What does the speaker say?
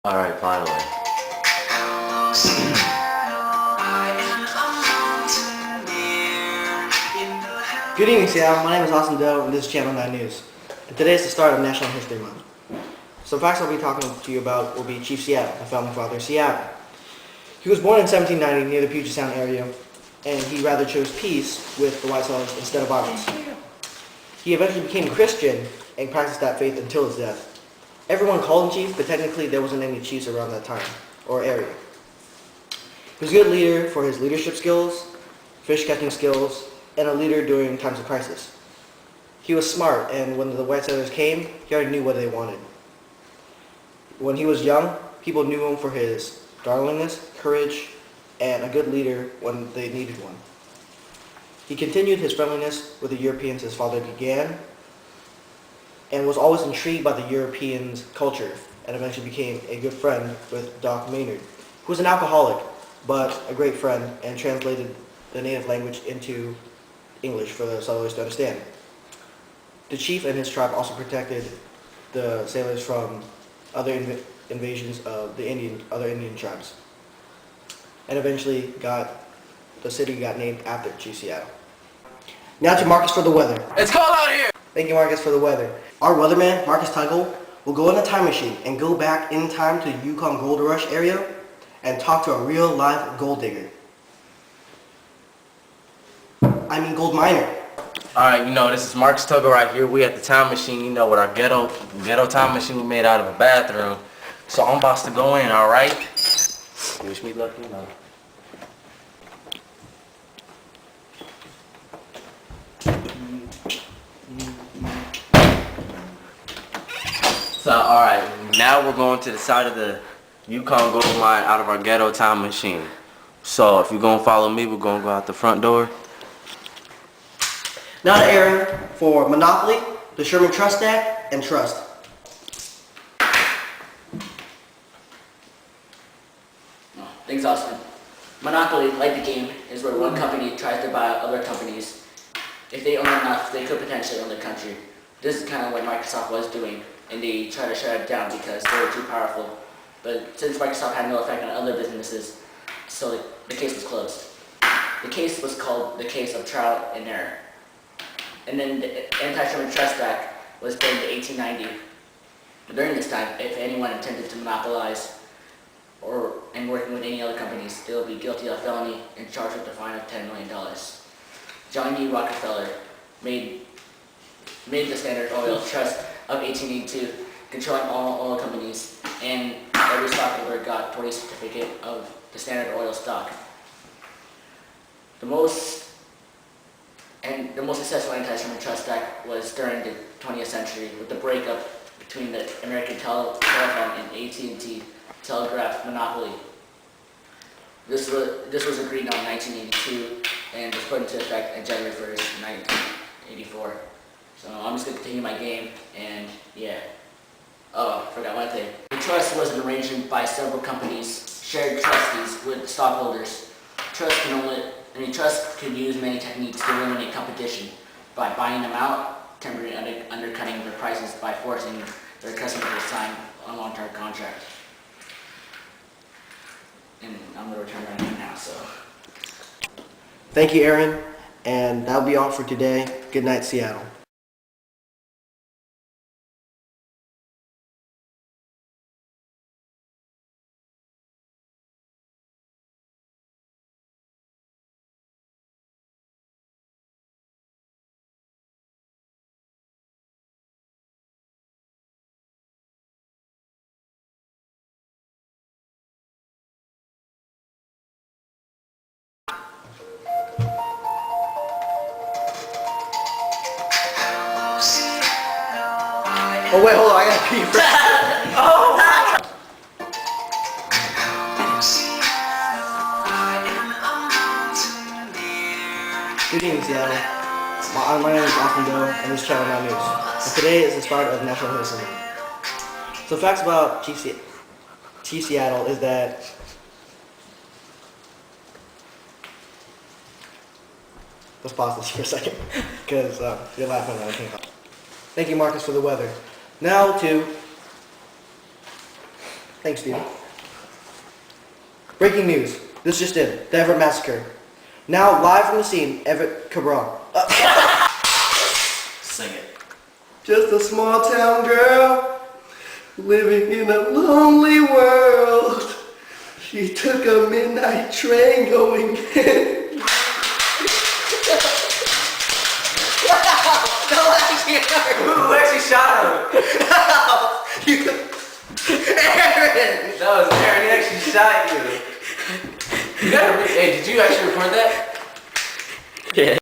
Alright, finally. Good evening, Seattle. My name is Austin Doe, and this is Channel 9 News. And today is the start of National History Month. Some facts I'll be talking to you about will be Chief Seattle, the founding father of Seattle. He was born in 1790 near the Puget Sound area, and he rather chose peace with the white settlers instead of violence. He eventually became a Christian and practiced that faith until his death. Everyone called him chief, but technically there wasn't any chiefs around that time or area. He was a good leader for his leadership skills, fish catching skills, and a leader during times of crisis. He was smart, and when the white settlers came, he already knew what they wanted. When he was young, people knew him for his darlingness, courage, and a good leader when they needed one. He continued his friendliness with the Europeans his father began, and was always intrigued by the Europeans' culture, and eventually became a good friend with Doc Maynard, who was an alcoholic, but a great friend, and translated the native language into English for the settlers to understand. The chief and his tribe also protected the sailors from other invasions of the other Indian tribes, and eventually the city got named after Chief Seattle. Now to Marcus for the weather. It's cold out here! Thank you, Marcus, for the weather. Our weatherman, Marcus Tuggle, will go in a time machine and go back in time to the Yukon Gold Rush area and talk to a real live gold digger. I mean gold miner. Alright, this is Marcus Tuggle right here. We at the time machine, with our ghetto time machine we made out of a bathroom. So I'm about to go in, alright? Wish me luck, So, alright, now we're going to the side of the Yukon gold mine out of our ghetto time machine. So, if you're going to follow me, we're going to go out the front door. Now to Aaron for Monopoly, the Sherman Trust Act, and Trust. Thanks, Austin. Monopoly, like the game, is where one company tries to buy out other companies. If they own enough, they could potentially own the country. This is kind of what Microsoft was doing, and they tried to shut it down because they were too powerful. But since Microsoft had no effect on other businesses, so the case was closed. The case was called the case of trial and error. And then the Anti-Sherman Trust Act was put into 1890. During this time, if anyone intended to monopolize and working with any other companies, they would be guilty of felony and charged with a fine of $10 million. John D. Rockefeller made the Standard Oil Trust of 1882, controlling all oil companies, and every stockholder got 20 certificate of the Standard Oil stock. The most successful Anti-Sherman Trust Act was during the 20th century with the breakup between the American Telephone and AT&T Telegraph monopoly. This was agreed on in 1982 and was put into effect on January 1st, 1984. So I'm just going to continue my game, and yeah. Oh, I forgot one thing. The trust was an arrangement by several companies, shared trustees with stockholders. Trust could use many techniques to eliminate competition by buying them out, temporarily undercutting their prices by forcing their customers to sign a long-term contract. And I'm going to return my name now, so. Thank you, Aaron, and that'll be all for today. Good night, Seattle. Oh wait, hold on, I gotta pee first. Good evening, Seattle. My name is Austin Doe, and this is Channel 9 News. And today is the start of National History Month. So facts about Chief Seattle is that let's pause this for a second, because you're laughing at everything. Thank you, Marcus, for the weather. Now to Thanks, Steven. Breaking news. This just in. The Everett Massacre. Now live from the scene, Everett Cabral. Sing it. Just a small town girl living in a lonely world. She took a midnight train going in. Who actually shot him? Aaron! That was Aaron. He actually shot you. Hey, did you actually record that?